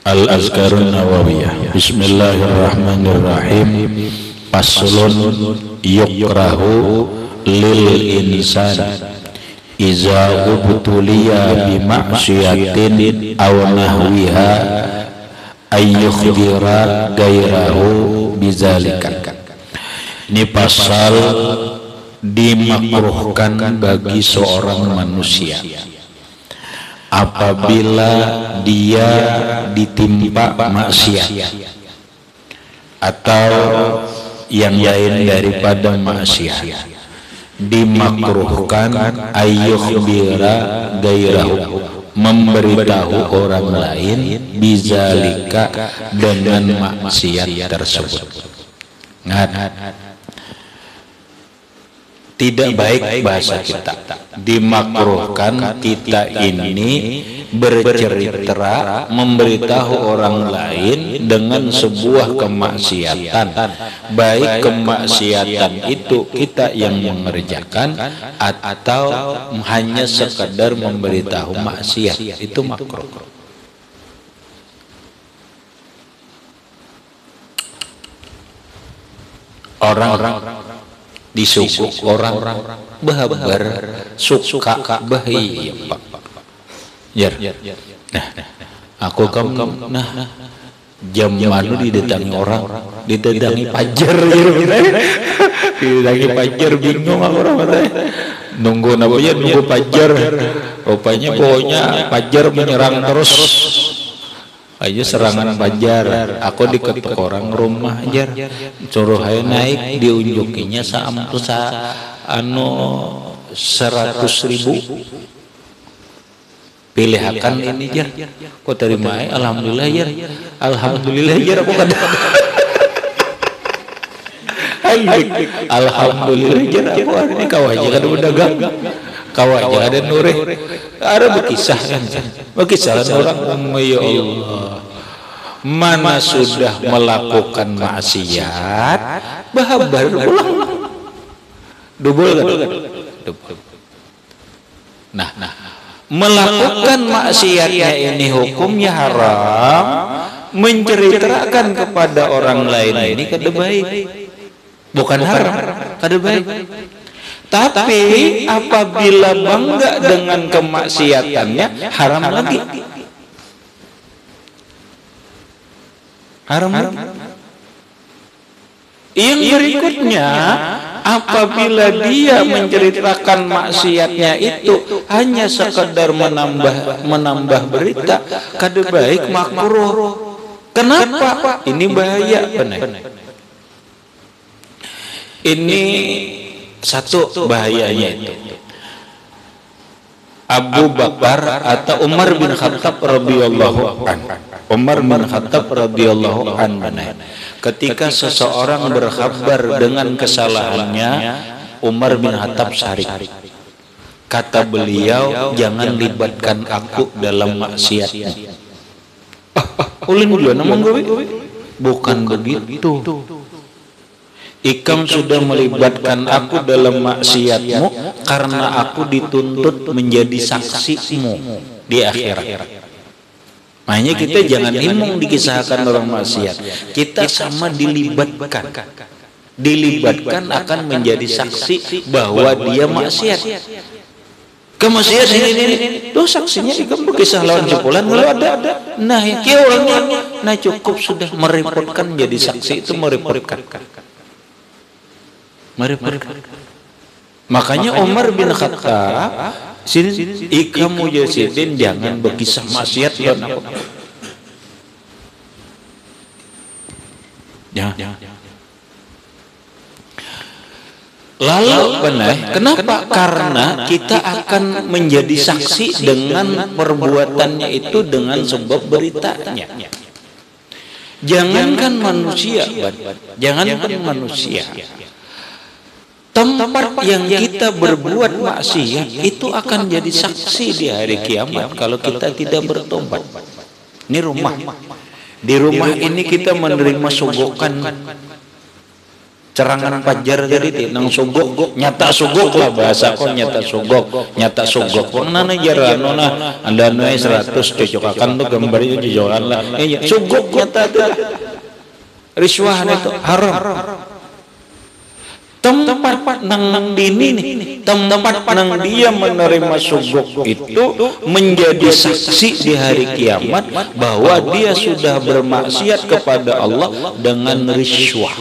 Al-Azkarun Nawawiyah. Bismillahirrahmanirrahim. Faslun yukrahu lil insan iza ubtuliya bi ma'siyatin aw nahwiha ayyukhbira gairahu bizalika. Ini pasal dimakruhkan bagi seorang manusia apabila dia ditimpa maksiat atau yang lain daripada maksiat, dimakruhkan ayyukhbira gairahu, memberitahu orang lain bizalika, dengan maksiat tersebut. Tidak baik bahasa kita. Dimakruhkan kita ini bercerita, memberitahu orang lain dengan sebuah kemaksiatan, baik kemaksiatan itu kita yang mengerjakan atau hanya sekedar memberitahu maksiat, itu makruh. Orang-orang disukuk orang bahabar suka bahaya pak jar. Nah aku kamu nah jam manu didatangi orang, didatangi pajar didatangi pajar, bingung orang nunggu namanya, nunggu pajar, rupanya pokoknya pajar menyerang terus aja, serangan pajar. Aku diketuk orang rumah jar, suruh ayo naik, diunjukinya saamtu anu 100.000 pilihakan ini jar. Kok terima alhamdulillah jar, alhamdulillah jar. Aku kata alhamdulillah jar, aku hari ini kau aja kan berdagang, kau aja ada nureh, ada berkisah kan, berkisah orang ya Allah, mana sudah melakukan maksiat bahabar pulang double kan. Nah melakukan maksiatnya ini hukumnya haram, menceritakan kepada orang lain ini kada baik, bukan haram, kada baik. Tapi apabila bangga dengan kemaksiatannya, haram lagi. Haram lagi. Yang berikutnya, apabila dia menceritakan maksiatnya itu hanya sekedar menambah berita, kada baik, makruh. Kenapa? Ini bahaya, benar. Ini satu bahayanya itu. Abu Bakar atau Umar bin Khattab radhiyallahu anhu. Umar bin Khattab radhiyallahu anhu, ketika seseorang berkhabar dengan kesalahannya, Umar bin Khattab sarik. Kata beliau, jangan libatkan aku dalam maksiatnya. Ulin dulu nama gue, bukan begitu. Ikam sudah melibatkan aku dalam maksiatmu karena aku dituntut menjadi saksimu di akhirat. Makanya kita jangan imung dikisahkan orang maksiat. Kita sama dilibatkan. Dilibatkan akan menjadi saksi bahwa dia maksiat. Kemaksiat ini tuh saksinya ikam berkisah lawan jepolan kalau ada. Nah, kia orangnya nah cukup sudah merepotkan, jadi saksi itu merepotkan. Makanya Umar bin Khattab sini ikam mujahidin jangan berkisah maksiat ya. Lalu benar, kenapa? Karena kita akan menjadi saksi dengan perbuatannya itu, dengan sebab beritanya. Jangankan manusia, jangankan manusia. Tempat yang kita berbuat maksiat itu akan jadi saksi di hari kiamat kalau kita tidak bertobat. Ini rumah. Di rumah ini kita menerima sogokan Cerangan pajar jadi nang sogok nyata sogok lah bahasa kok nyata sogok nana jaran nona anda nuai 100 cocokakan tuh gambar itu jojokan lah sogok nyata tuh riswahan itu haram. Tempat nang dini nih, tempat nang dia menerima sogok itu menjadi saksi di hari kiamat bahwa dia sudah bermaksiat kepada Allah dengan riswah.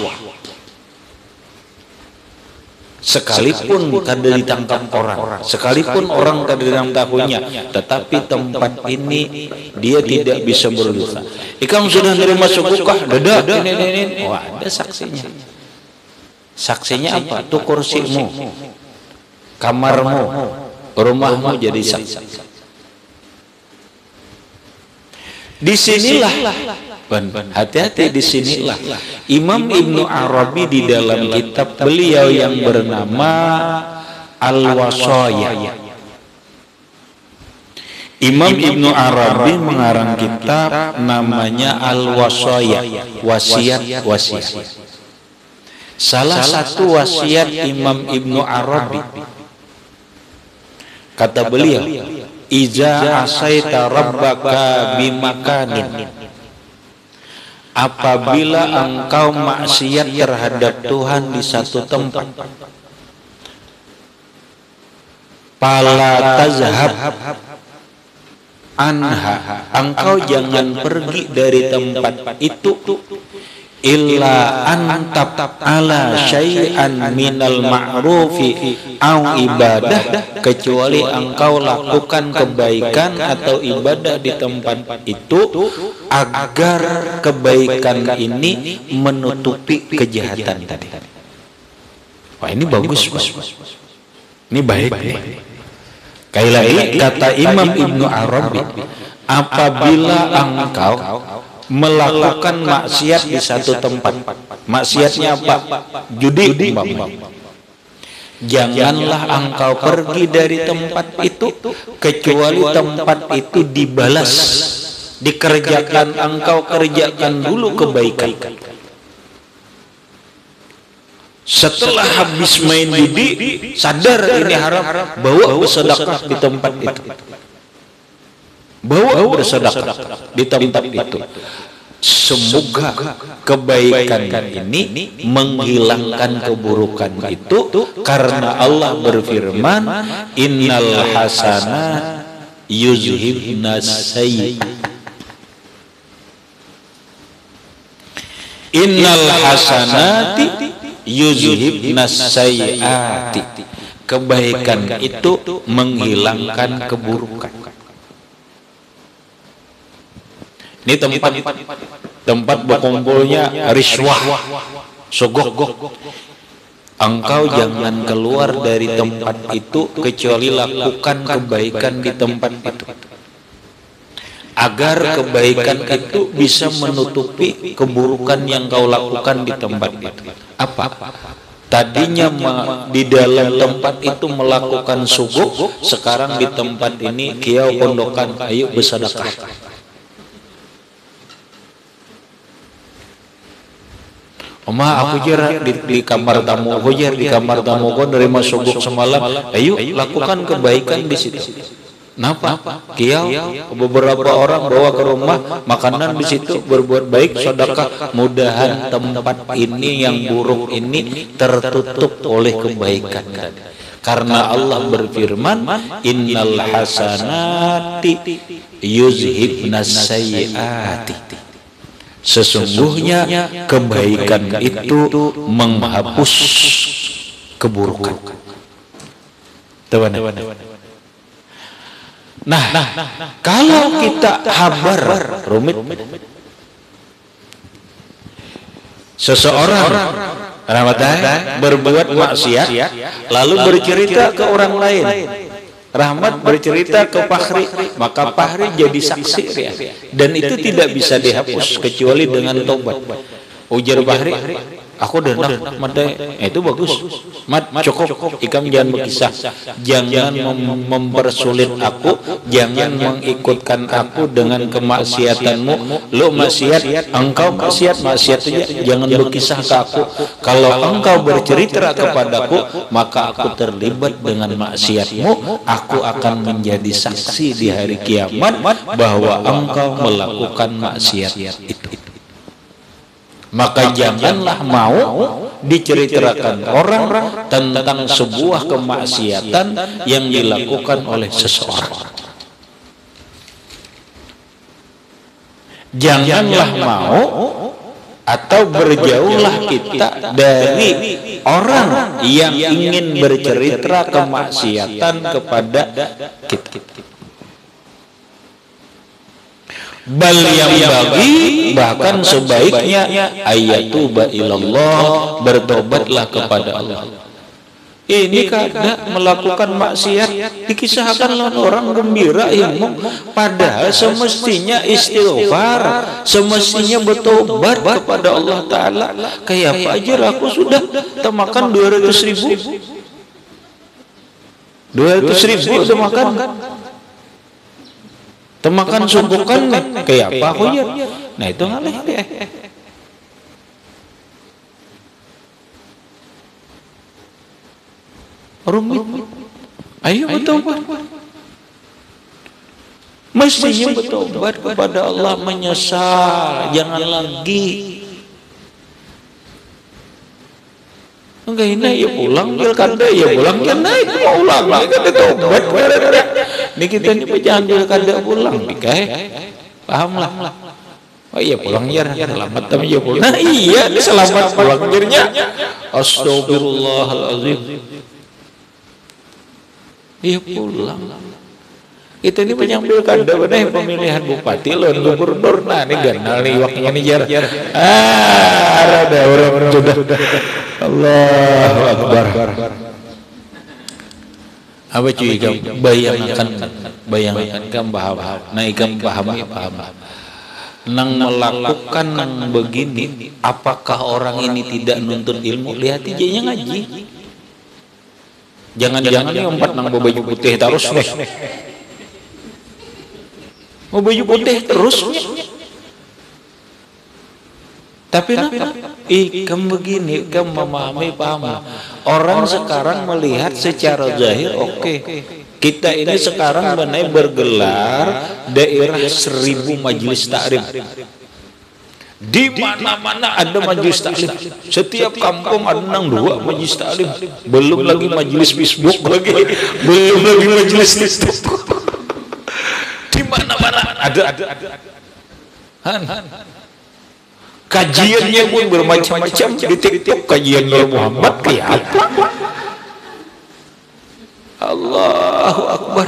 Sekalipun kada ditangkap orang, sekalipun orang kada ditangkapnya, tetapi tempat ini dia tidak bisa berdosa. Ikam sudah menerima sogokah? Dadah ini. Wah, ada saksinya. Saksinya apa? Tuh kursimu, kamarmu, rumahmu jadi saksi. Disinilah, hati-hati disinilah Imam Ibnu Arabi di dalam kitab beliau yang bernama Al-Wasaya. Imam Ibnu Arabi mengarang kitab namanya Al-Wasaya, wasiat. Salah satu wasiat Imam Ibnu Arabi, kata beliau, iza asaita rabbaka bimakanin, apabila engkau maksiat terhadap Tuhan di satu tempat, fala tazhab anha, engkau jangan pergi dari tempat itu, illa antab ala syai'an minal ma'rufi au ibadah, kecuali engkau lakukan kebaikan atau ibadah di tempat itu agar kebaikan ini menutupi kejahatan tadi. Wah, ini bagus, Pak. Ini baik. Sekali lagi kata Imam Ibnu Arabi, apabila engkau melakukan maksiat di satu tempat, maksiatnya apa? Judi, janganlah engkau pergi dari tempat itu kecuali tempat itu dibalas, dikerjakan, engkau kerjakan dulu kebaikan. Setelah habis main judi, sadar ini haram, bawa bersedekah di tempat itu. Bawa bersedekah di tempat itu. Semoga kebaikan ini menghilangkan keburukan itu, karena Allah berfirman, innal hasanat yuzhibnas sayyi'at. Innal hasanati yuzhibnas sayyi'ati. Kebaikan itu menghilangkan keburukan. Ini tempat berkumpulnya riswah, sogok. Engkau jangan keluar dari tempat itu kecuali lakukan kebaikan di tempat itu, agar kebaikan itu bisa menutupi keburukan yang kau lakukan di tempat itu. Apa? Tadinya di dalam tempat itu melakukan sogok, sekarang di tempat ini kiau pondokan, ayo bersedekah. Oma, aku jera di kamar tamu, aku jera di kamar tamu kau nerima sogok semalam. Ayo lakukan kebaikan di situ. Kenapa? Kiau beberapa orang bawa ke rumah makanan di situ, berbuat baik, sedekah. Mudahan tempat ini yang buruk ini tertutup oleh kebaikan. Karena Allah berfirman, innal hasanati yuzhibnas sayyi'ati. Sesungguhnya kebaikan itu menghapus keburukan. Nah, kalau kita habar rumit, seseorang berbuat maksiat lalu bercerita ke orang lain, Rahmat bercerita ke Fahri, maka Fahri jadi saksi dan itu tidak bisa dihapus kecuali dengan tobat. Ujar Fahri, Aku udah itu bagus. Mat, cukup. Ikam jangan berkisah. Jangan mempersulit aku. Jangan mengikutkan aku dengan kemaksiatanmu. Lu maksiat, engkau maksiat aja. Jangan berkisah ke aku. Kalau engkau bercerita kepadaku, maka aku terlibat dengan maksiatmu. Aku akan menjadi saksi di hari kiamat bahwa engkau melakukan maksiat itu. Maka janganlah mau diceritakan orang tentang sebuah kemaksiatan yang dilakukan oleh seseorang. Janganlah mau atau berjauhlah kita dari orang yang ingin bercerita kemaksiatan kepada kita. Bal yang bagi, bahkan sebaiknya ayatuba ilallah, bertobatlah kepada Allah. Ini kada melakukan maksiat dikisahkan oleh orang gembira ilmu, padahal semestinya istighfar, semestinya bertobat kepada Allah Ta'ala. Kayak apa aja aku sudah temakan 200.000 udah makan. Temakan sungguhkan kayak apa aku ya? Nah itu ngalih deh. Rumit. Ayo bertobat. Mestinya bertobat kepada Allah, menyesal, jangan lagi. Enggak ini ya pulang pilkada ya pulang kan naik mau ulang lagi kan tobat gara-gara ini kita ini pejalan pilkada pulang dikae paham lah. Oh iya pulang ya selamat tapi ya pulang. Nah iya selamat pulang akhirnya. Astagfirullahalazim. Iya pulang. Kita ini banyak pilkada benar pemilihan bupati loh gubernur. Nah ini ganal nih waktunya nih jar. Ada orang sudah. Allahu Akbar. Apa cuy kamu bayangkan kamu paham. Nah kamu paham. Nang melakukan nang begini, apakah orang ini tidak nuntut ilmu? Lihat ijanya ngaji. Jangan-jangan nih empat nang baju putih terus nih. Mau baju putih terus. Tapi ikam begini, ikam memahami paham. Orang sekarang melihat secara zahir oke. Kita ini sekarang benar bergelar daerah 1000 majelis taklim. Di mana-mana ada majelis taklim. Setiap kampung ada 2 majelis taklim. Belum lagi majelis Facebook lagi. Belum lagi majelis TikTok. Di mana-mana ada. Kajiannya pun bermacam-macam di TikTok. Kajian Muhammad kayak apa? Allahu Akbar.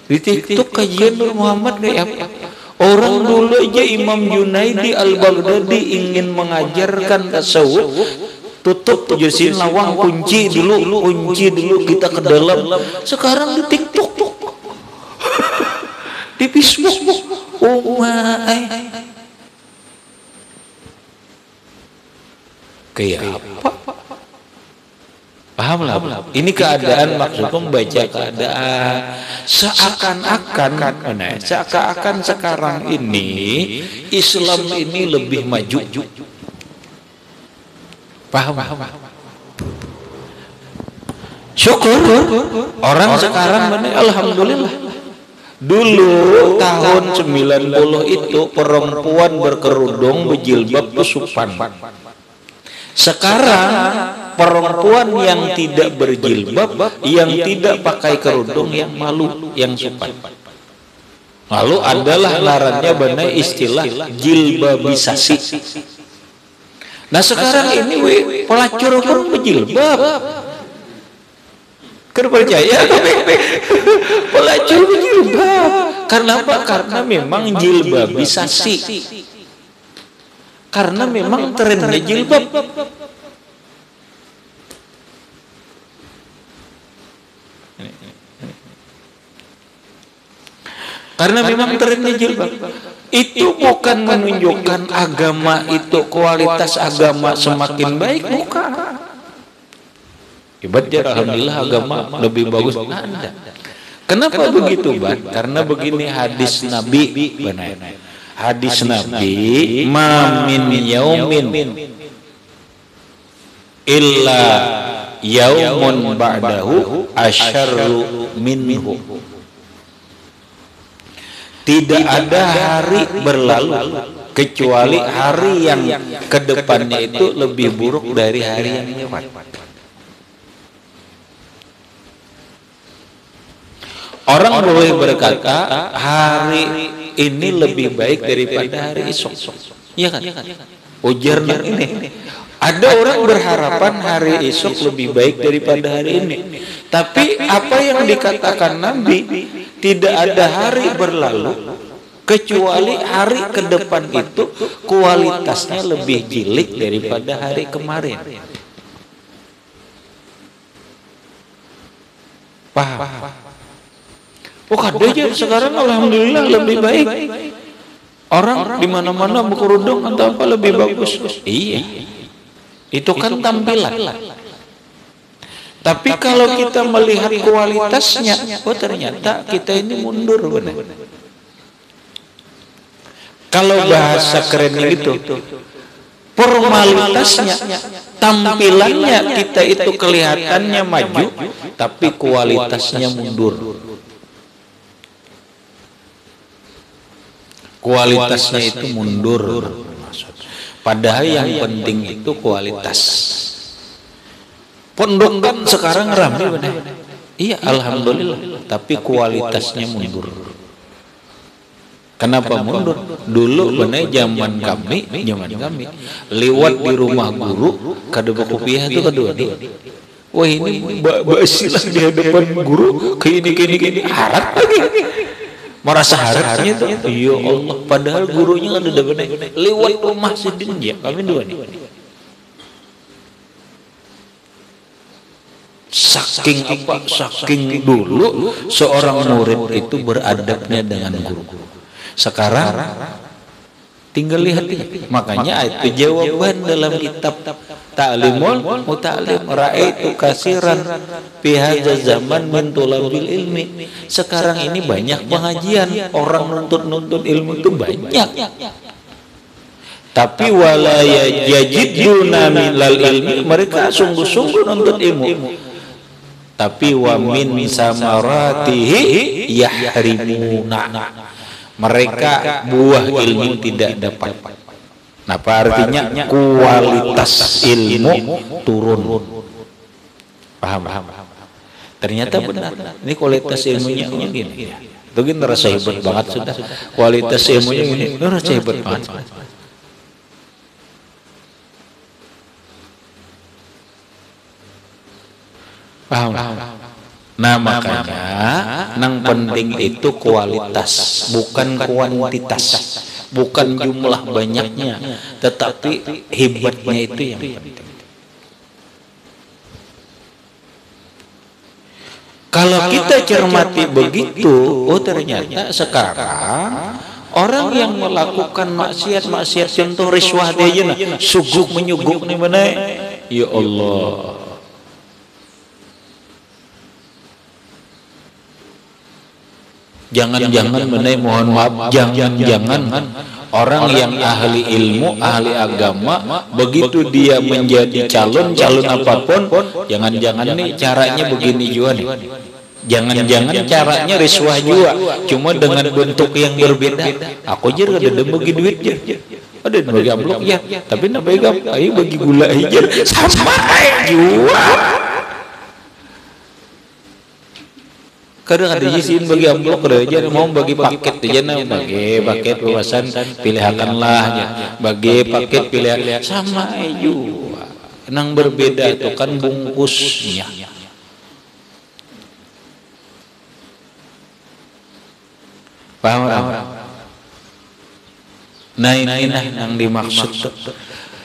Di TikTok kajian Muhammad kayak apa? Orang dulu aja Imam Junaidi Al-Baghdadi ingin mengajarkan tasawuf, tutup jelasin lawang kunci dulu kita ke dalam. Sekarang di TikTok, di Facebook. Kayak apa? Paham lah. Ini keadaan maksudku membaca keadaan seakan-akan sekarang ini Islam ini lebih maju. Paham? Syukur orang sekarang alhamdulillah. Dulu tahun 90 itu perempuan berkerudung berjilbab itu supan. Sekarang perempuan yang tidak berjilbab, yang tidak pakai kerudung, yang malu, yang supan. Lalu adalah larannya benar istilah jilbabisasi. Nah sekarang ini pelacur pun berjilbab. Percaya pelacur berjilbab. Karena apa? Karena memang jilbabisasi. Karena memang trennya jilbab. Karena memang trennya jilbab. Itu bukan menunjukkan agama itu kualitas agama semakin baik, bukan. Hebat ya, alhamdulillah agama lebih bagus. Ada. Kenapa begitu, Bang? Karena begini hadis Nabi, benar. Hadis Nabi, ma min yaumin illa yaumun ba'dahu asyarru minhu. Tidak ada hari berlalu kecuali hari yang kedepannya itu lebih buruk dari hari yang lewat. Orang boleh berkata hari ini lebih baik daripada hari esok. Iya kan? Ujar ini. Ada orang berharapan hari esok lebih baik daripada hari ini. Tapi apa yang dikatakan Nabi, tidak ada hari berlalu kecuali hari ke depan itu kualitasnya lebih jelek daripada hari kemarin. Paham? Oh, kadang sekarang alhamdulillah lebih baik. Orang di mana-mana berkerudung atau apa lebih bagus. Iya. Itu kan tampilan. Tapi kalau kita melihat kualitasnya, oh ternyata kita ini mundur, benar. Kalau bahasa kerennya itu, formalitasnya, tampilannya kita itu kelihatannya maju, tapi kualitasnya mundur. Kualitasnya itu mundur. Padahal yang penting itu kualitas. Pondok kan sekarang ramai, benar. Iya, alhamdulillah. Tapi kualitasnya mundur. Kenapa mundur? Dulu benar zaman kami, lewat di rumah guru, kada kopiah itu kedua nih. Wah ini basilah di hadapan guru, ke ini harap lagi. Merasa harapnya tuh, ya Allah. Padahal gurunya kan udah benar. Lewat rumah sidin ya, kami dua nih. Saking dulu seorang murid itu beradabnya dengan guru. Sekarang tinggal lihat. Makanya itu jawaban dalam kitab Ta'limul Muta'allim, ra'aitu kasiran fi hadza zaman min tulabil ilmi. Sekarang ini banyak pengajian, orang nuntut ilmu itu banyak. Tapi wala yajiduna minal ilmi, mereka sungguh-sungguh nuntut ilmu. Tapi wa min samaratihi yahrimuna, mereka buah ilmu tidak dapat. Nah, apa artinya? Kualitas ilmu turun. Paham? Ternyata benar. Ini kualitas ilmunya gini. Itu kan rasa hebat banget sudah. Kualitas ilmunya gini, rasa hebat banget. Paham? Nah, makanya yang penting itu kualitas, bukan kuantitas, bukan jumlah banyaknya, tetapi hebatnya itu yang penting. Kalau kita cermati begitu, oh ternyata sekarang orang yang melakukan maksiat contoh riswah dia nah, suguk menyuguk nih mana? Ya Allah. Jangan-jangan mohon maaf, jangan-jangan orang yang ahli ilmu, ahli agama, begitu dia menjadi calon apapun, jangan-jangan nih caranya begini juga nih. Jangan-jangan caranya riswah juga, cuma dengan bentuk yang berbeda. Aku aja ada bagi duit aja. Ada bagi amplop ya, tapi nak pegang, ayo bagi gula aja sama juga. Kadang ada izin bagi amplop, ada aja mau bagi paket aja, nah bagi paket wawasan pilihakanlah aja, bagi paket pilihan sama juga. Nang berbeda itu kan bungkusnya. Paham? Nah ini yang dimaksud.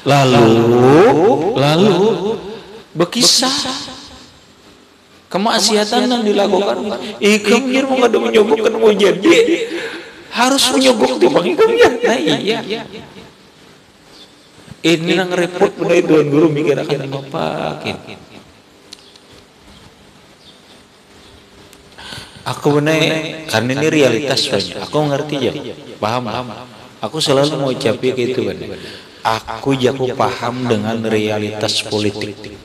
Lalu berkisah kemaksiatan yang dilakukan ikam nya mau ada menyogok kan mau jadi harus menyogok di bang ikam nya. Nah iya ini nang repot benar tuan guru mikir akan ngapain. Aku benar karena ini realitas banyak. Aku ngerti ya, paham. Aku selalu mau ucapin gitu benar. Aku jago paham dengan realitas politik.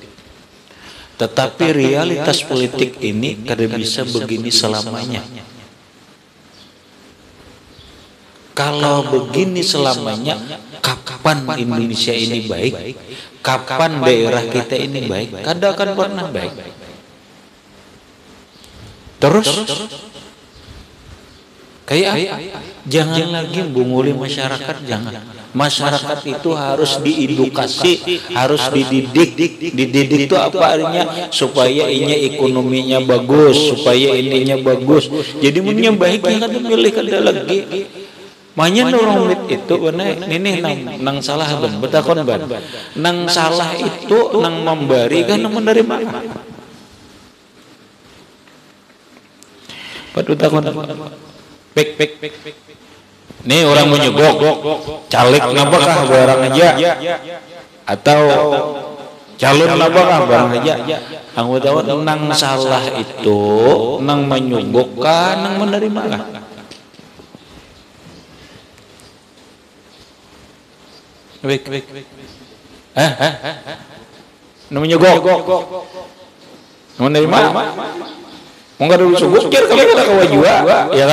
Tetapi realitas politik ini kada bisa begini selamanya. Kalau begini selamanya, kapan Indonesia ini baik? Kapan daerah kita ini baik? Kada akan pernah baik. Terus kayak jangan lagi bunguli masyarakat, jangan. Masyarakat itu harus diedukasi, harus dididik. Dididik itu apa artinya? Supaya ini ekonominya bagus, supaya ininya bagus. Jadi punya baiknya kan milih kada lagi. Makanya orang mit itu benar ini nang salah ban, betakon ban. Nang salah itu nang memberi kan nang menerima. Padu takon pek. Nih orang menyogok, caleg nabakah barang aja, atau calon nabakah barang aja. Anggota nang salah itu, nang menyogok kah, nang menerima kah? Pek. Nang menyogok, nang menerima. Enggak dulu sugukir kalau kita kewajua ya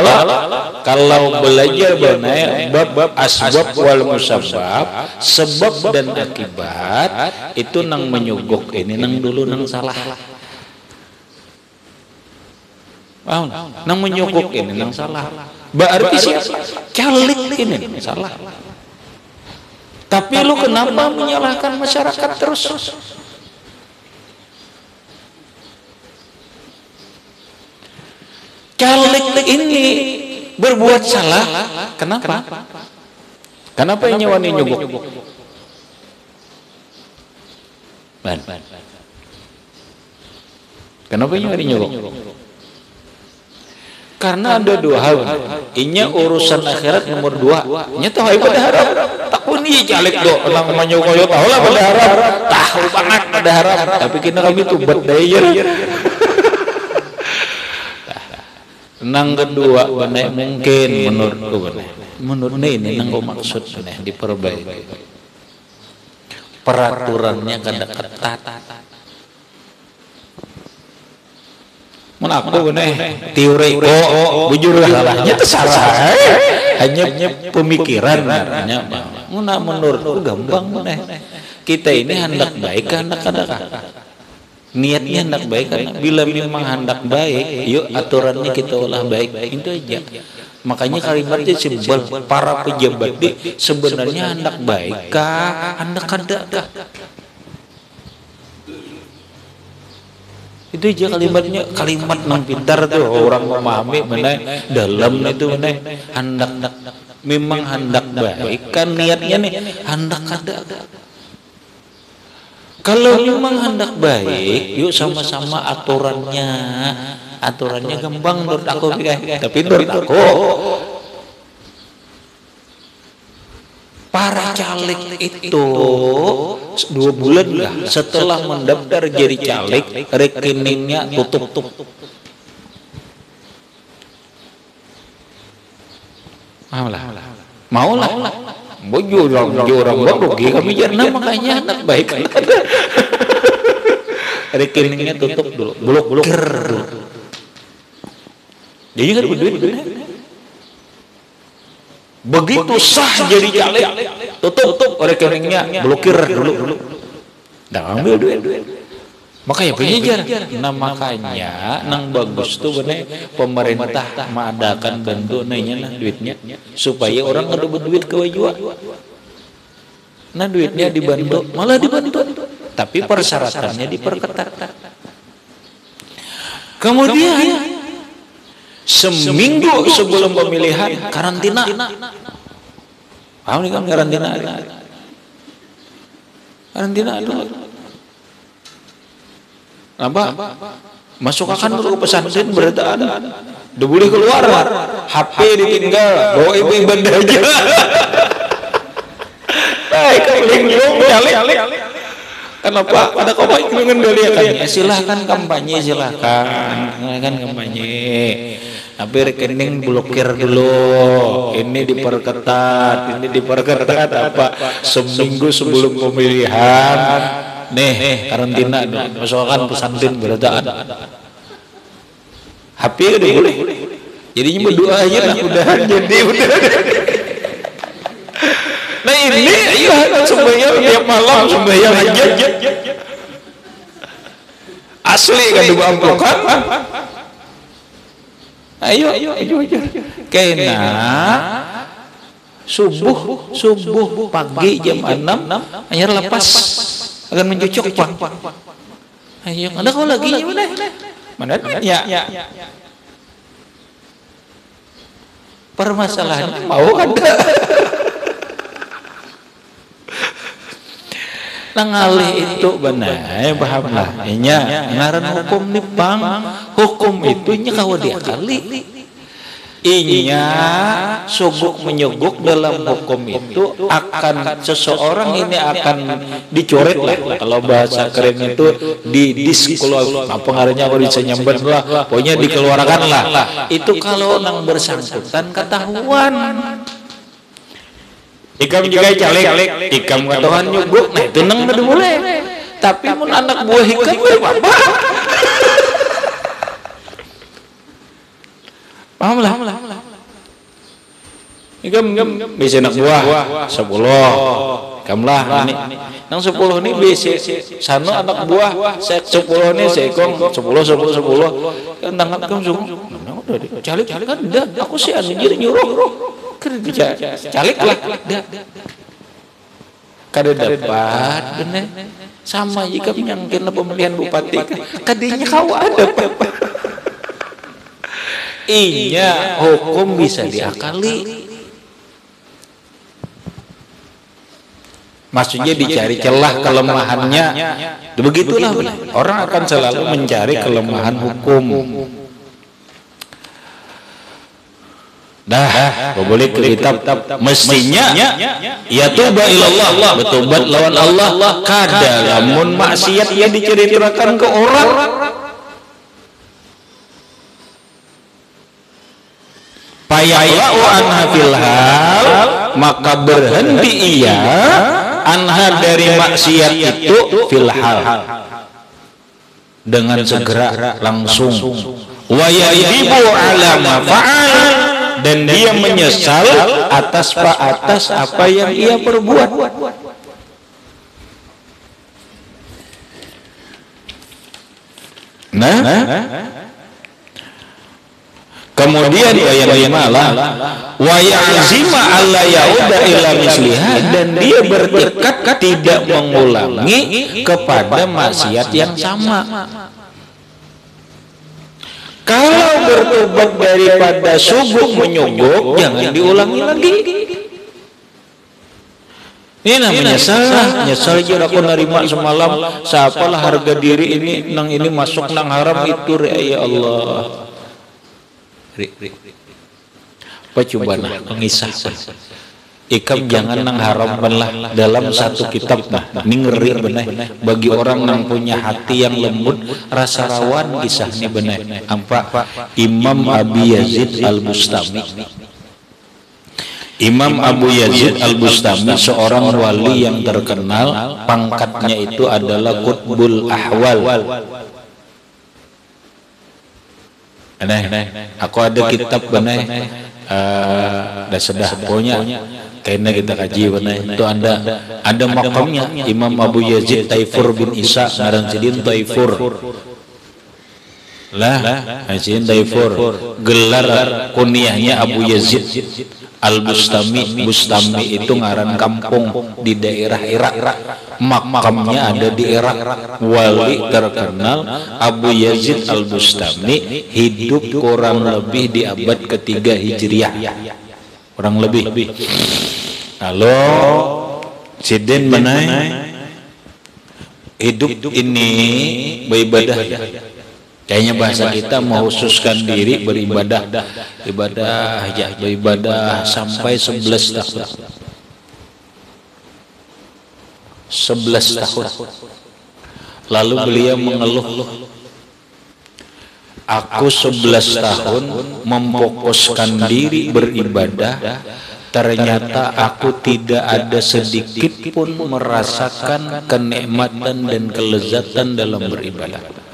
kalau belajar benar bab asbab wal musabbab sebab dan akibat itu nang menyogok ini nang dulu nang salah nang menyogok ini nang salah berarti siapa caleg ini nang salah tapi lu kenapa menyalahkan masyarakat terus? Caleg ini berbuat salah, kenapa? Kenapa yang nyawani nyogok? Ban. Kenapa yang nyawani nyogok? Karena ada dua hal. Inya urusan akhirat nomor 2. Nya tahu pada harap. Tak pun iya caleg do, nang menyogok tahu lah pada harap. Tahu banget pada harap. Tapi kita kami tuh berdaya. Nang kedua benar mungkin menurutku benar menurut ini nang maksud benar diperbaiki peraturannya kada ketat aku benar teori bujur salahnya itu salah hanya pemikiran namanya menurutku gampang benar kita ini hendak baik hendak kada niatnya hendak baik kan bila memang hendak baik yuk aturannya kita olah baik itu aja makanya kalimatnya sebel para pejabat di sebenarnya hendak baik kah hendak kada itu aja kalimatnya kalimat nang pintar tuh orang memahami mana dalam itu mana hendak memang hendak baik kan niatnya nih hendak kada. Kalau memang hendak baik, yuk sama-sama aturannya gampang menurut aku, tapi menurut aku para caleg itu 2 bulan lah setelah mendaftar jadi caleg rekeningnya tutup. Maulah. Bojo orang rugi kami jarna makanya anak baik rekeningnya tutup dulu blokir dulu jadi kan duit begitu sah jadi caleg tutup rekeningnya blokir dulu dah ambil duit makanya penyejar nah makanya nang bagus tuh bener pemerintah mengadakan bantu nanya duitnya supaya orang ngerebut duit ke wajua nah duitnya dibantu malah dibantu tapi persyaratannya diperketat kemudian seminggu sebelum pemilihan karantina paham nih kan karantina dulu apa? masuk akan dulu ke pesantren berarti ada. Udah boleh keluar, HP ditinggal, bawa ibu ibadah aja. Baik, linglung nyalik. Kenapa ada kompak mengendalikan? Ya silahkan kampanye, silahkan kan kampanye. Tapi rekening blokir dulu. Ini diperketat apa? Seminggu sebelum pemilihan. Nih, karantina masukkan pesantren berarti ada. HP udah boleh. Jadinya berdoa aja lah, udah. Nah ini, ayo sembahyang tiap malam sembahyang aja. Asli kan doa amplokan. Ayo aja. Kena subuh pagi jam 6 hanya lepas akan mencucuk Pak. Ayo, ada kau lagi mana ya. Permasalahannya mau ada. Nangalih itu benar, pahamlah. Nya ngaran hukum nih Bang. Hukum itu nya kawa diakali. Inya sogok menyogok dalam hukum itu akan seseorang ini akan dicoret lah. Kalau bahasa keren itu didiskualifikasi. Apa ngarannya kalau bisa nyambat lah. Pokoknya dikeluarkan lah. Itu kalau nang bersangkutan ketahuan. Ikam juga caleg, ikam katakan nyogok, nah itu nang ada boleh. Tapi mun anak buah ikam apa? Paham lah. Ikam bisa anak buah 10, ikam lah ini. Nang 10 ini bisa sano anak buah 10 ini seekong 10. Kan tangan kamu sungguh. Udah caleg kan dah. Aku sih anjir nyuruh. Kerja caleg lah kada dapat bener sama jika menyangkin pemilihan bupati kadinya kau ada iya hukum bisa diakali, maksudnya dicari celah kelemahannya. Begitulah orang akan selalu mencari kelemahan hukum. Dah, boleh ke kitab mestinya ya tuba ilallah, bertobat lawan Allah. Kada lamun maksiat ya diceritakan ke orang. Payaqla'u anha fil hal, maka berhenti ia anha dari maksiat itu fil hal, dengan segera langsung. Wa yaibu ala ma fa'al, dan dia menyesal atas apa yang ia perbuat. Nah, kemudian yang malah wa ya'zima alla yauda ila misliha, dan dia bertekad tidak mengulangi kepada maksiat yang sama. Kalau bertobat daripada sogok menyogok, jangan diulangi lagi. Ini namanya salah. Nyesal aja aku nerima semalam. Siapalah harga diri ini, nang ini masuk nang haram itu ya Allah. Coba pengisah. Ikam jangan nang haram belah dalam satu kitab nah. Ini ngeri benar bagi orang yang punya hati yang lembut, rasa rawan kisahnya benar. Apa Imam Abu Yazid Al-Bustami. Imam Abu Yazid Al-Bustami seorang wali yang terkenal, pangkatnya itu adalah Qutbul Ahwal. Aku ada kitab benar. Dah sedah pokoknya karena kita kaji benar itu ada makamnya Imam Abu Yazid Taifur bin Isa ngaran sidin Taifur lah sidin Taifur, gelar kunyahnya Abu Yazid Al-Bustami. Bustami itu ngaran kampung di daerah Irak, makamnya ada di Irak. Wali terkenal Abu Yazid Al-Bustami hidup kurang lebih di abad ketiga Hijriah, kurang lebih. Halo Sidin menai hidup ini beribadah ya. Kayaknya bahasa kita menghususkan diri beribadah beribadah sampai 11 tahun. 11 tahun. Lalu beliau mengeluh, aku 11 tahun memfokuskan diri beribadah, ternyata aku tidak ada sedikit pun merasakan kenikmatan dan kelezatan dalam beribadah.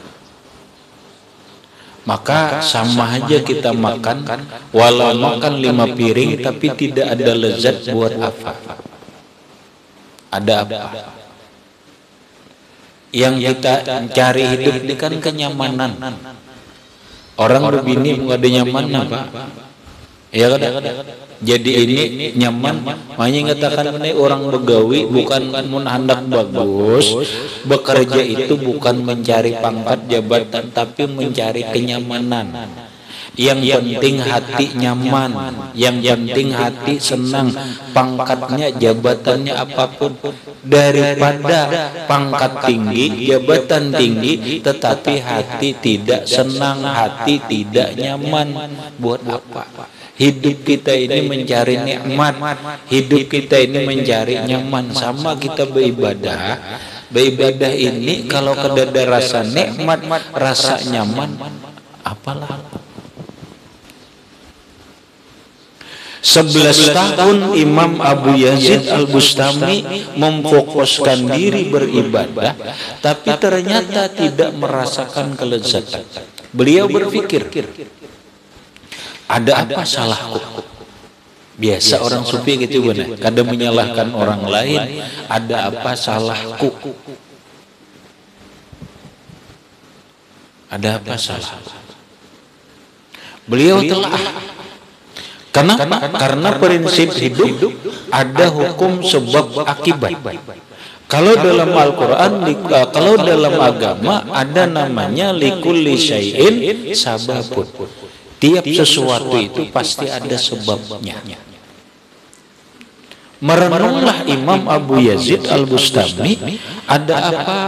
Maka sama aja kita makan, walau makan 5 piring tapi tidak ada lezat, buat apa? Ada apa? Yang kita cari hidup ini kan kenyamanan. Orang berbini nggak ada nyaman apa? Ya kan? Jadi ini nyaman, makanya ngatakan ini orang begawi bukan mun hendak bagus, bekerja itu bukan mencari pangkat jabatan tapi mencari kenyamanan. Yang penting hati nyaman, yang penting hati senang, pangkatnya jabatannya apapun, daripada pangkat tinggi, jabatan tinggi tetapi hati tidak senang, hati tidak nyaman. Buat apa? Hidup kita ini mencari nikmat, hidup kita ini mencari nyaman. Sama kita beribadah, beribadah ini kalau kedada rasa nikmat, rasa nyaman, apalah. 11 tahun Imam Abu Yazid Al-Bustami memfokuskan diri beribadah, tapi ternyata tidak merasakan kelezatan. Beliau berpikir, ada apa salahku? Biasa orang sufi gitu benar, kadang menyalahkan orang lain. Ada apa salahku? Ada apa salahku? Beliau telah. Kenapa? Karena prinsip hidup ada hukum sebab akibat. Kalau dalam Al-Quran, kalau dalam agama ada namanya likulli syai'in sababun. Tiap sesuatu itu pasti ada sebabnya. Merenunglah Imam Abu Yazid Al-Bustami, ada apa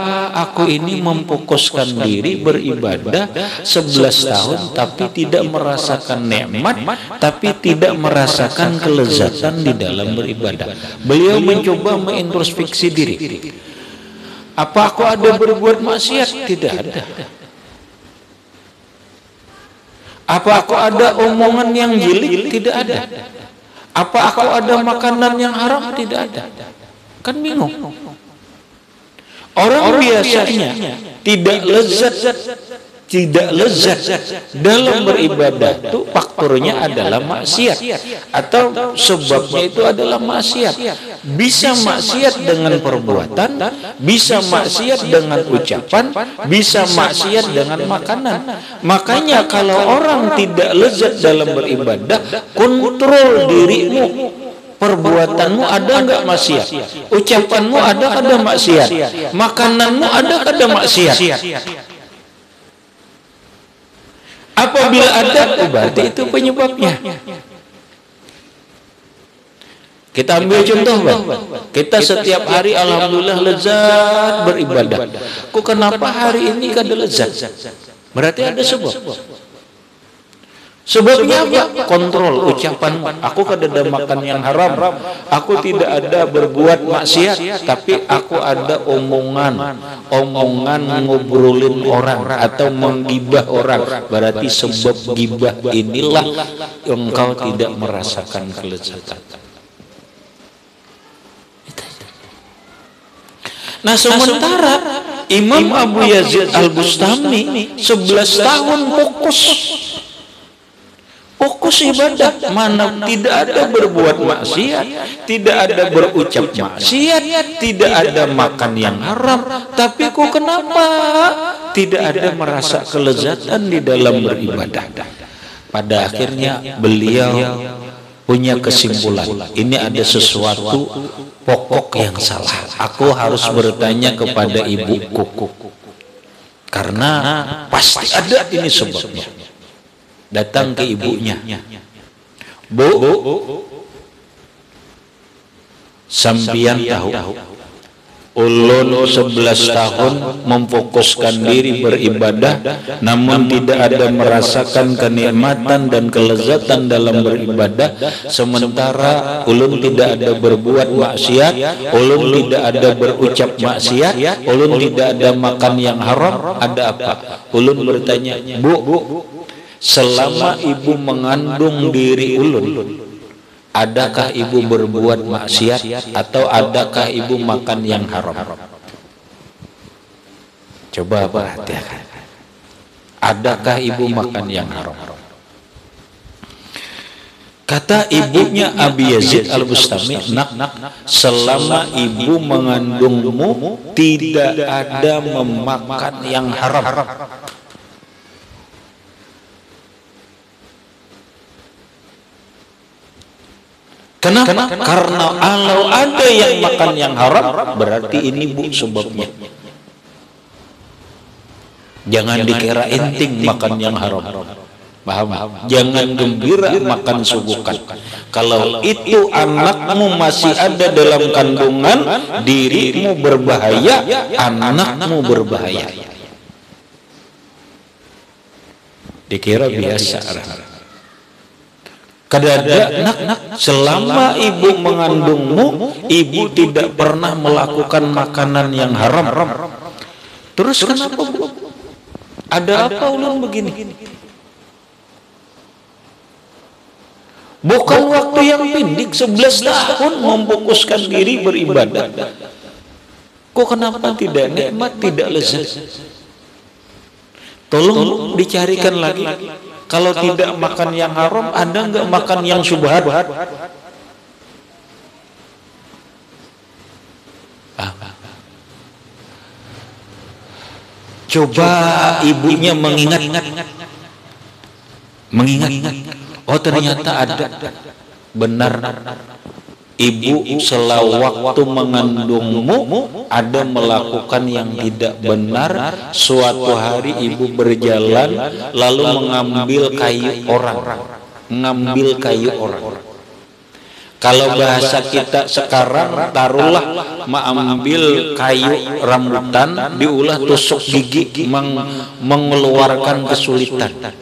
aku ini memfokuskan diri beribadah 11 tahun tapi tidak merasakan nikmat, tapi tidak merasakan kelezatan di dalam beribadah. Beliau mencoba mengintrospeksi diri. Apa aku ada berbuat maksiat? Tidak ada. Apa aku ada omongan yang jeli? Tidak ada. Apa aku ada makanan yang haram? Tidak ada. Kan bingung. Orang biasanya tidak lezat dalam beribadah itu faktornya adalah maksiat, atau sebabnya itu adalah maksiat. Bisa maksiat dengan perbuatan, bisa maksiat dengan ucapan, bisa maksiat dengan makanan. Makanya kalau orang tidak lezat dalam beribadah, kontrol dirimu. Perbuatanmu ada enggak maksiat? Ucapanmu ada kada maksiat? Makananmu ada kada maksiat? Apabila ada, berarti itu penyebabnya. Kita ambil contoh, Bang. Kita setiap hari alhamdulillah lezat beribadah. Kok kenapa hari ini kada lezat? Berarti ada sebab. Sebabnya apa? Kontrol ucapan. Aku kada ada makan yang haram, aku tidak ada berbuat maksiat, tapi aku ada omongan ngobrolin orang atau menggibah orang. Berarti sebab gibah inilah engkau tidak merasakan kelezatan. Nah, sementara Imam Abu Yazid Al-Bustami 11 tahun fokus ibadah, mana tidak ada berbuat maksiat, tidak ada berucap maksiat, tidak ada makan yang haram, tapi kok kenapa tidak ada merasa kelezatan di dalam beribadah? Pada akhirnya beliau punya kesimpulan, ini ada sesuatu pokok yang salah. Aku harus bertanya kepada ibuku, karena pasti ada ini sebabnya. Datang ke ibunya, Bu, sampian tahu ulun 11 tahun memfokuskan diri beribadah, namun tidak ada merasakan kenikmatan dan kelezatan dalam beribadah, sementara ulun tidak ada berbuat maksiat, ulun tidak ada berucap maksiat, ulun tidak ada makan yang haram, ada apa? Ulun bertanya, Bu, selama ibu mengandung diri ulun, adakah ibu berbuat maksiat atau adakah ibu makan yang haram? Coba perhatikan. Adakah ibu makan yang haram? Kata ibunya Abi Yazid Al-Bustami, nak, selama ibu mengandungmu tidak ada memakan yang haram. Kenapa? Karena kalau ada yang makan yang haram, berarti ini Bu sebabnya. Jangan dikira enting makan yang haram. Paham? Jangan gembira makan subukan. Kalau itu anakmu masih ada dalam kandungan, dirimu berbahaya, anakmu berbahaya. Dikira biasa. Kadada, nak, selama ibu mengandungmu, ibu tidak pernah melakukan makanan yang haram. Terus kenapa Bu? Ada apa ulun begini? Bukan waktu yang pendek, 11 tahun memfokuskan diri beribadah. Kok kenapa tidak nikmat, tidak lezat? Tolong dicarikan lagi. Kalau tidak makan yang haram, ada nggak makan yang syubhat? Coba ibunya mengingat. Oh ternyata ada. Benar. Ibu selawaktu mengandungmu ada melakukan yang tidak benar. Suatu hari ibu berjalan lalu mengambil kayu orang. Kalau bahasa kita sekarang, taruhlah mengambil kayu rambutan, diulah tusuk gigi, mengeluarkan kesulitan.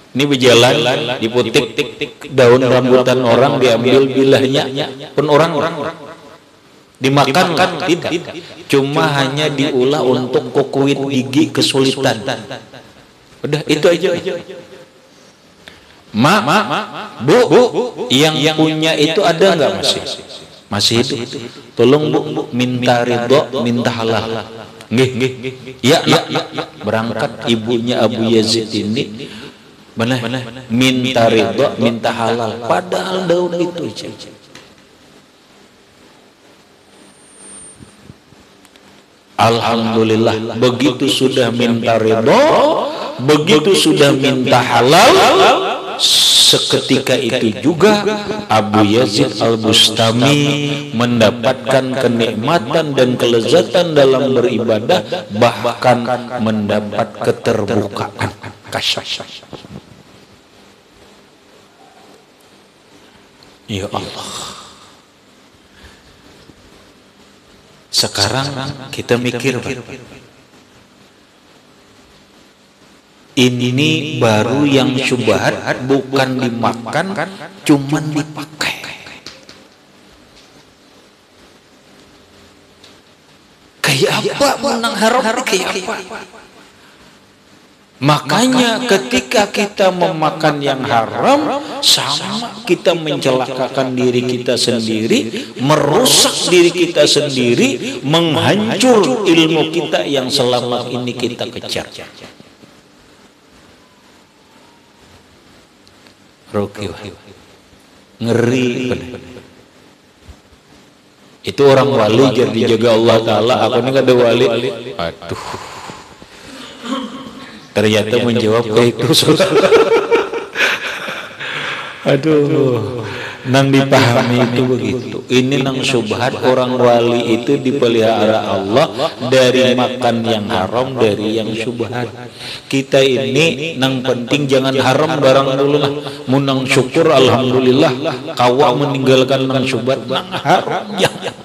Ini berjalan, diputik daun rambutan orang, diambil bilahnya, pun orang dimakan kan? Tidak, cuma hanya diulah untuk kukuit gigi kesulitan. Udah itu aja. Bu, yang punya itu ada nggak masih hidup? Tolong Bu, minta ridho, minta halal. Nggih. Ya, berangkat ibunya Abu Yazid ini. Benar, minta ridho, minta halal, padahal daun itu aja. Alhamdulillah, begitu sudah minta ridho, begitu sudah minta halal, seketika itu juga Abu Yazid Al-Bustami mendapatkan kenikmatan dan kelezatan dalam beribadah, bahkan mendapat keterbukaan. Ya Allah. Sekarang kita mikir, ini baru yang syubhat, bukan dimakan, cuman dipakai. Kayak apa menang haram? Kayak apa? Makanya ketika kita memakan yang haram, sama kita mencelakakan diri kita sendiri, merusak diri kita sendiri, menghancur ilmu kita yang selama ini kita kejar. Ngeri bener. Itu orang wali jadi dijaga Allah Ta'ala. Aku ini gak ada wali. Aduh, ternyata menjawab ke itu. Aduh, nang dipahami itu begitu. Ini nang syubhat, orang wali itu dipelihara Allah dari makan yang haram, dari yang syubhat. Kita ini nang penting jangan haram barang dulu lah. Munang syukur alhamdulillah, kawa meninggalkan nang syubhat, nang haram jangan.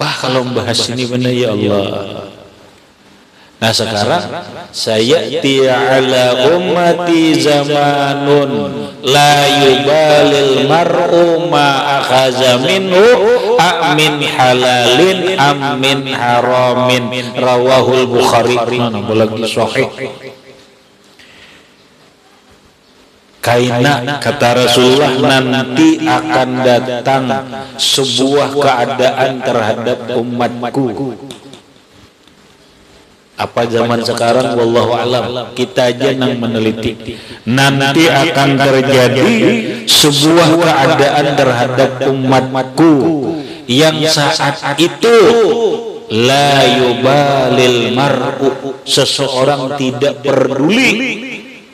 Wah, kalau membahas ini benar ya Allah. Nah sekarang saya ti'ala ummati zamanun la yubalil mar'u ma akhaza minhu amin halalin amin haramin rawahul Bukhari. Mana lagi sahih. Kaina kata Rasulullah, nanti akan datang sebuah keadaan terhadap umatku. Apa zaman sekarang wallahu alam, kita aja yang meneliti. Nanti akan terjadi sebuah keadaan terhadap umatku yang saat itu la yubalil mar'u, seseorang tidak peduli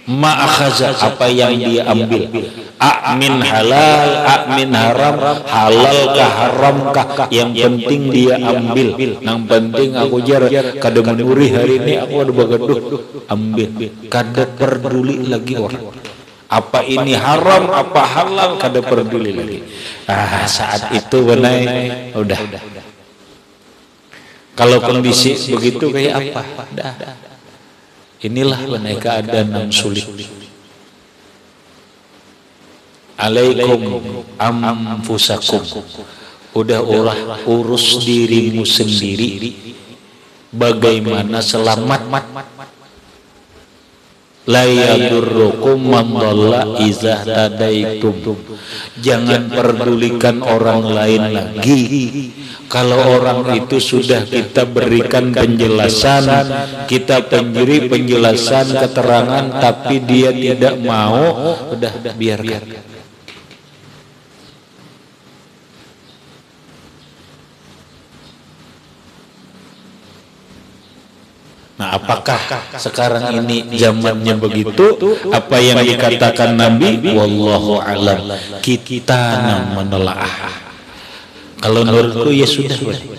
ma'akhaza, apa yang dia ambil, amin halal amin haram, halal kah haram kah, yang penting dia ambil. Yang penting aku jar kada menuri hari ini aku ada bagaduh ambil, kada peduli lagi orang apa ini haram apa halal, kada peduli lagi. Saat itu benar udah. Kalau kondisi begitu kayak apa? Inilah benar keadaan yang sulit. Alaikum anfusakum, udah urus dirimu sendiri bagaimana selamat. La yadurrukum man dhalla iza tadaitum, jangan pedulikan orang lain lagi. Kalau orang itu sudah kita berikan penjelasan, kita beri penjelasan keterangan, tapi dia tidak mau, udah biarkan. Nah, apakah sekarang ini zamannya begitu? Apa yang dikatakan Nabi? Wallahu a'lam. Kita menelaah. Kalau menurutku ya sudah.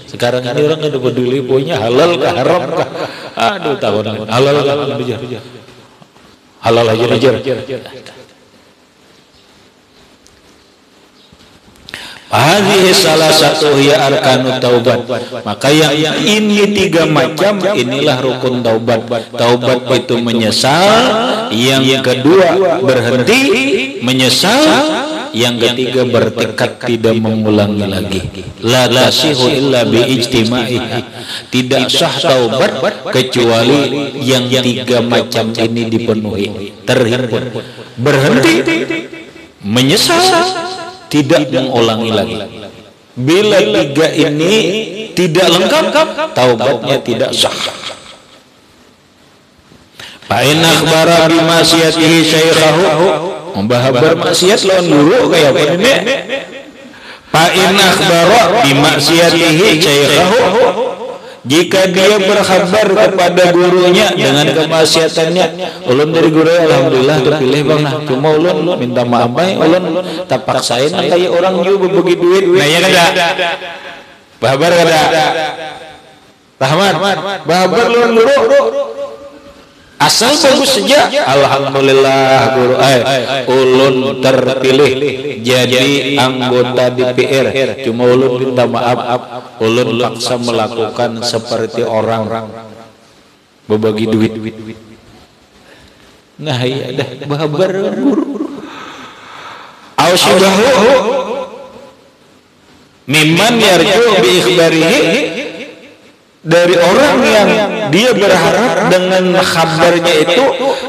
Sekarang ini orang nggak peduli punya halal kah haram kah. Aduh, tahun halal kah halal aja aja. Hadhihi salah satu ya arkanut taubat. Maka yang ini tiga macam, inilah rukun taubat. Taubat itu menyesal, yang kedua berhenti menyesal, yang ketiga bertekad tidak mengulangi lagi. La tasihu illa bi ijtima'iha, tidak sah taubat kecuali yang tiga macam ini dipenuhi, terhimpun. Berhenti, menyesal, tidak mengulangi lagi. Bila tiga ini tidak lengkap, taubatnya tidak sah. Fa in akhbara bi ma'siyatihi syaikhahu, membahabar maksiat lawan guru kayak apa ini? Fa in akhbara bi ma'siyatihi syaikhahu, jika dia berkhabar kepada gurunya dengan kemaksiatannya, ulun dari guru alhamdulillah terpilih bang, nah cuma ulun minta maaf bae, ulun tak paksain kayak orang juga berbagi duit. Nah ya kada bahabar kada Rahmat bahabar ulun guru asal bagus saja, alhamdulillah guru ulun terpilih jadi anggota DPR, cuma ulun minta maaf, ulun paksa melakukan seperti orang berbagi duit. Nah iya dah bahabar guru ausyudahu mimman yarju bi ikhbarihi, dari orang yang dia berharap dengan kabarnya itu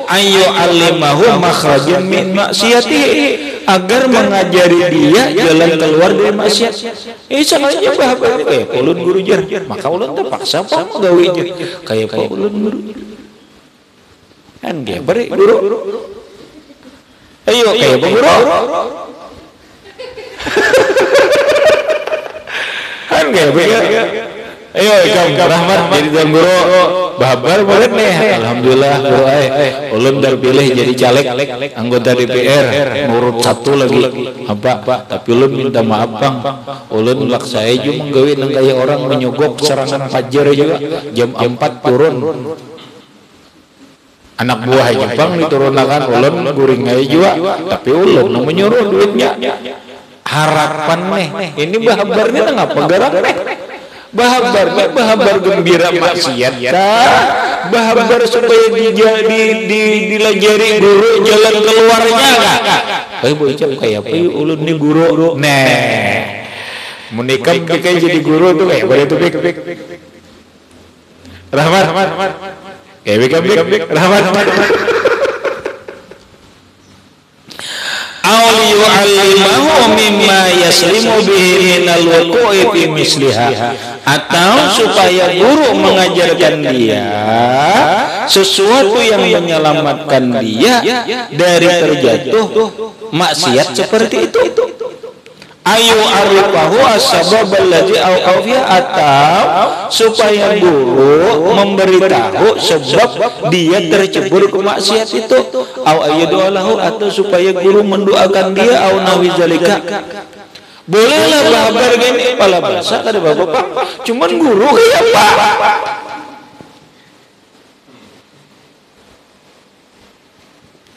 ayu alimahu makhrajan min maksiatihi, agar mengajari dia jalan keluar dari maksiat. Salahnya bahabar kayak ulun guru jar, maka ulun terpaksa apa gawe jar kayak apa ulun guru kan dia beri guru ayo kayak apa guru kan kayak ayo ikam rahmat jadi tuan guru bahabar boleh nih, alhamdulillah guru ulun terpilih jadi caleg anggota DPR nurut satu lagi apa, tapi ulun minta maaf bang, ulun laksai juga menggawe nang kayak orang menyogok serangan fajar juga jam 4 turun anak buah Jepang diturunkan ulun guring aja juga, tapi ulun menyuruh duitnya harapan nih. Ini bahabarnya ngapa gerak nih? Bahabar gembira maksiat kah? Bahabar supaya dilajari guru jalan keluarnya kah? Bocah kayak apa ulun nih guru. Nah, menikah jadi guru tuh kayak pada tuh Rahmat. Kayak bik Rahmat. Aw yu'allimahu mimma yaslimu bihi minal wuqu'i fi misliha, atau supaya guru mengajarkan dia sesuatu yang menyelamatkan dia dari terjatuh maksiat seperti itu. Ayu arifahu as-sabab alladhi awqafiya, atau supaya guru memberitahu sebab dia tercebur ke maksiat itu. Aw ayyudu'alahu, atau supaya guru mendoakan dia. Aw nawi zalika. Bolehlah bahabar gini pala bahasa kada bapak, cuman guru kayak apa?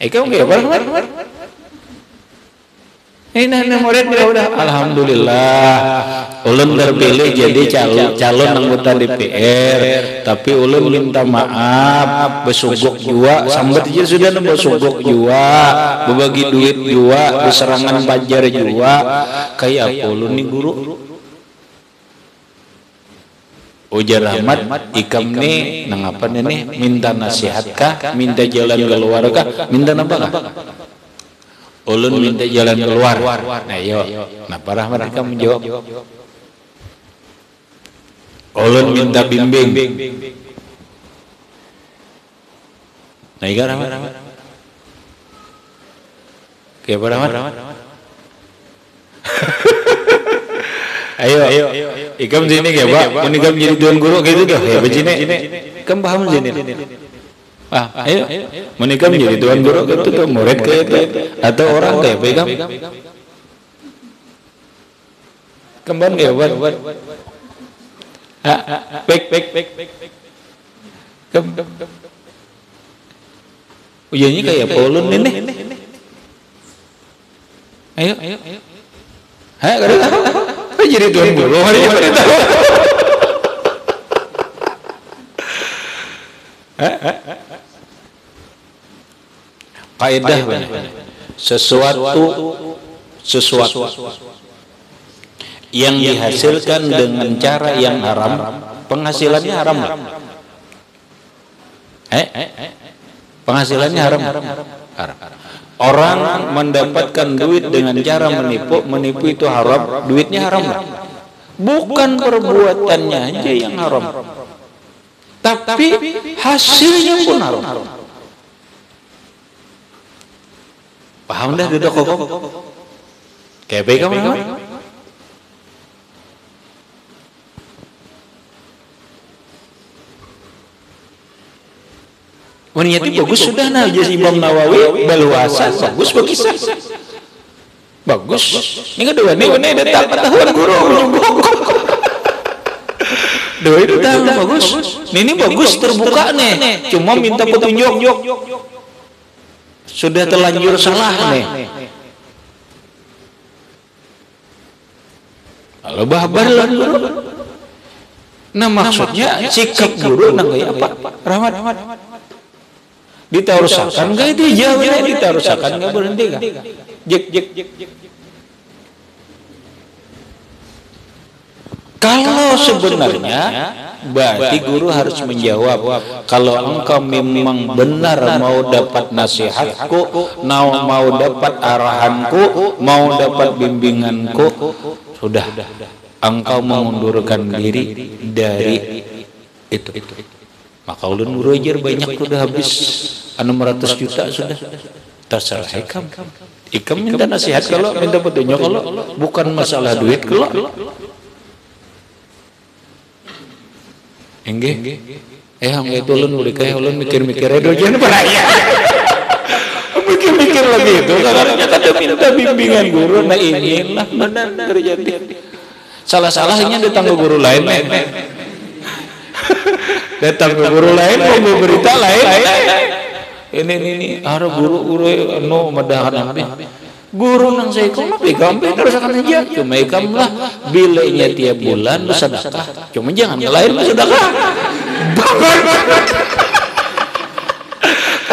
Kamu kayak apa? Ini murid udah alhamdulillah ulun terpilih jadi calon anggota DPR, tapi ulun minta maaf besuguk jua sambat aja sudah besuguk jua, berbagi duit jua, beserangan pajar jua, kayak apa ulun nih guru? Ujar Rahmat, ikam nih nangapa nih minta nasihat kah, minta jalan keluar kah, minta apa kah? Ulun minta jalan keluar. Nah yo, nah para mereka menjawab, ulun minta bimbing. Nah iya Rahmat. Kayak apa Rahmat? Ayo, ikam sini kayak Pak. Ini kamu jadi tuan guru gitu dah. Ya begini, kamu paham sini. Ayo, menikah menjadi tuan guru gitu tuh, murid kayak itu atau orang kayak pegang kembang ya buat baik ujiannya kayak polun ini. Ayo kada jadi tuan guru hari ini pada tahu. Kaidah sesuatu yang dihasilkan dengan cara yang haram, penghasilannya haram. Penghasilannya haram. Orang mendapatkan duit dengan cara menipu itu haram, duitnya haram. Bukan perbuatannya aja yang haram, tapi hasilnya pun haram. Paham dah duduk kok? Kayak baik kamu? Wanita bagus sudah nah jadi Imam Nawawi baluasa bagus bagus. Ini kedua nih datang tahun guru dua itu tahu bagus. Ini bagus terbuka nih, cuma minta petunjuk. Sudah terlanjur salah nih. Kalau bahabar lah guru. Nah maksudnya sikap guru nang kayak apa? Rahmat. Ditarusakan gak itu jawabnya ditarusakan gak berhenti gak? Jek. Kalau sebenarnya berarti guru harus menjawab, kalau engkau memang benar mau dapat nasihatku, mau dapat arahanku, mau dapat bimbinganku, sudah engkau mengundurkan diri dari itu. Maka ulun guru ajar banyak sudah habis 600 juta sudah. Terserah ikam minta nasihat kalau minta petunjuk kalau bukan masalah duit kalau. Enggak itu ulun boleh kayak ulun mikir-mikir edo jangan peraya. Mikir-mikir lagi itu karena ada minta bimbingan guru. Nah inilah benar terjadi. Salah-salahnya datang ke guru lain. Datang ke guru lain mau berita lain. Ini ada guru madahan nabi. Guru nang saya ikam pegang teruskan aja. Cuma ikam lah bilenya tiap bulan sedekah. Cuma jangan lain sedekah.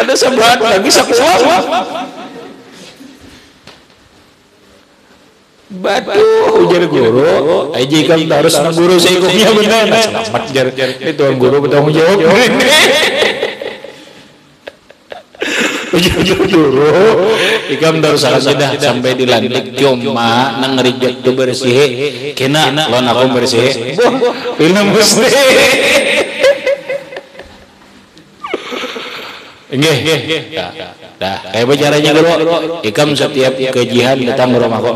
Ada seberat lagi sakuah. Batu ujar guru, aja ikam harus guru saya ikumnya benar. Selamat jar. Ini tuan guru bertanggung jawab. Ujar guru, ikam harus sudah sampai dilantik cuma nang rijak tu bersih. Kena lawan aku bersih. Film mesti. Nggih. Dah, kayak bicaranya guru. Ikam setiap kejihan datang ke rumahku.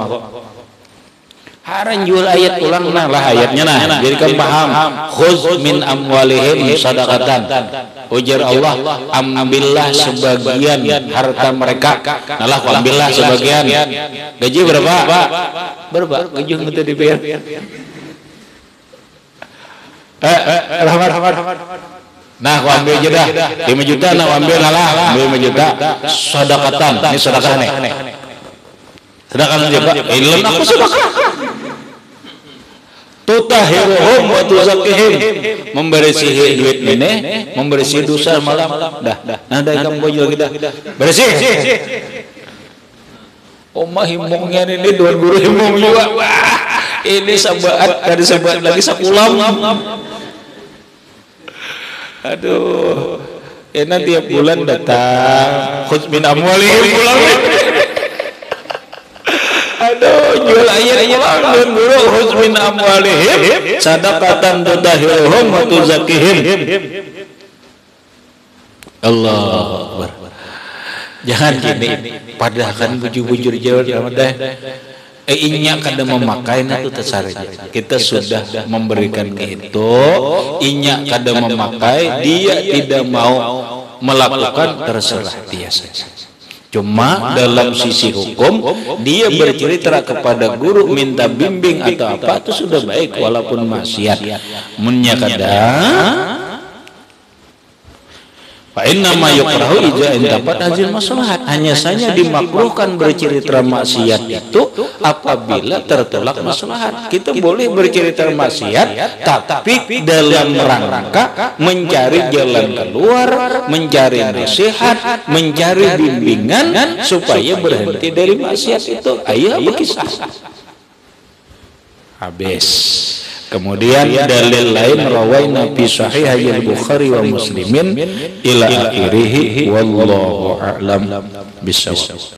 Haran jual ayat ulang lah ayatnya nah. Jadi kamu paham. Khuz min amwalihim sadaqatan. Ujar Allah, ambillah sebagian harta mereka. Nalah ambillah sebagian. Gaji berapa? Berapa? Gaji itu dibayar. Rahmat. Nah, aku ambil aja dah. 5 juta nak ambil nalah. 5 juta. Sedekatan. Ini sedekah nih. Sedekah aja, Pak. Ilmu aku sedekah. Tutahiruhum wa tuzakkihim. Membersihi duit ini, membersihi dosa malam. Dah. Nah, dah kamu baju lagi dah. Bersih. Omah himungnya ini dua guru himung juga. Wah, ini sabat dari sabat lagi sakulam. Aduh, nanti tiap bulan datang khuz min amwalihim pulang. Aduh, jual ayat pulang dan guru khuz min amwalihim sadaqatan tudahiruhum wa tuzakkihim. Allah Akbar. Jangan gini, padahal kan bujur-bujur jauh Ramadan. Inya kada memakai itu tersaja. Kita sudah memberikan ke itu, inya kada memakai, dia tidak mau melakukan, terserah dia saja. Cuma dalam sisi hukum dia bercerita kepada guru minta bimbing atau apa itu sudah baik walaupun maksiat. Munnya kada fa inna ma yukrahu idza dapat hasil maslahat. Hanya saja dimakruhkan bercerita maksiat itu apabila tertolak maslahat. Kita boleh bercerita maksiat tapi dalam rangka mencari jalan keluar, mencari nasihat, mencari bimbingan supaya berhenti dari maksiat itu. Ayo berkisah. Habis. Kemudian dalil lain rawaina fi sahih al-Bukhari wa Muslimin ila akhirih wallahu a'lam bissawab.